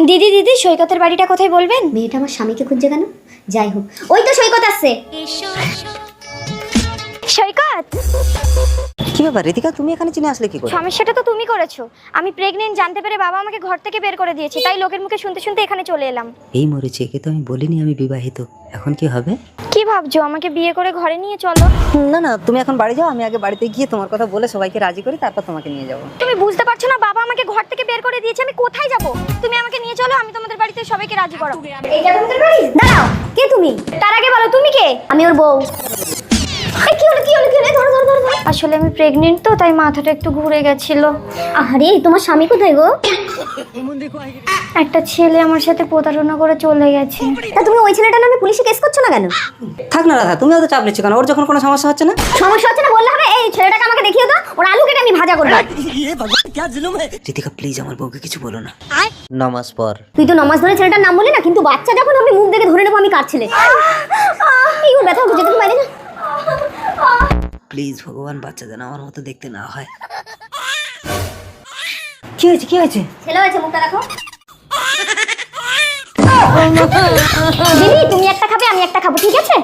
দিদি দিদি সৈকতের বাড়িটা কোথায় বলবেন? মেয়েটা আমার স্বামীকে খুঁজছে কেন? যাই হোক, ওই তো সৈকত আসছে। সৈকত, কি ব্যাপার রিতিকা, তুমি এখানে চিনে আসলে কি করে? সমস্যাটা তো তুমি করেছো। আমি প্রেগনেন্ট জানতে পেরে বাবা আমাকে ঘর থেকে বের করে দিয়েছে, তাই লোকের মুখে শুনতে শুনতে এখানে চলে এলাম। এই মরেছে, একে তো আমি বলিনি আমি বিবাহিত। এখন কি হবে? কি ভাবছো, আমাকে বিয়ে করে ঘরে নিয়ে চলো? না না, তুমি এখন বাড়ি যাও, আমি আগে বাড়িতে গিয়ে তোমার কথা বলে সবাইকে রাজি করি, তারপর তোমাকে নিয়ে যাবো। তুমি বুঝতে পারছো না, বাবা আমাকে ঘর থেকে বের করে দিয়েছে, আমি কোথায় যাব? তুমি আমাকে নিয়ে চলো, আমি তোমাদের বাড়িতে সবাইকে রাজি করাবো। এইটা তোমাদের বাড়ি? দাঁড়াও, কে তুমি? তার আগে বলো তুমি কে? আমি ওর বউ। এই কি হলো কি হলো কি হলো? ধরো ধরো ধরো। আসলে আমি প্রেগনেন্ট তো, তাই মাথাটা একটু ঘুরে গেছিল। আরে তোমার স্বামী কোথায় গো? একটা ছেলে আমার সাথে প্রতারণা করে চলে গেছে। তা তুমি ওই ছেলেটার নামে পুলিশে কেস করছো না কেন? থাক না রাধা, তুমি অত চাপ নিচ্ছ কেন? ওর যখন কোনো সমস্যা হচ্ছে না। সমস্যা হচ্ছে না বললে হবে? এই ছেলেটাকে আমাকে দেখিয়ে দাও, ওর আলু কেটে আমি ভাজা করবো। রিতিকা প্লিজ আমার বউকে কিছু বলো না। নামাজ পড়। তুই তো নামাজ ধরে ছেলেটার নাম বললি না, কিন্তু বাচ্চা যখন আমি মুখ দেখে ধরে নেবো আমি কার ছেলে। এই ব্যথা উঠেছে, তুমি বাইরে যা। প্লিজ ভগবান, বাচ্চা যেন আমার মতো দেখতে না হয়। কি হয়েছে কি হয়েছে? ছেলে হয়েছে, মুখটা দেখো। দিদি তুমি একটা খাবে, আমি একটা খাবো, ঠিক আছে?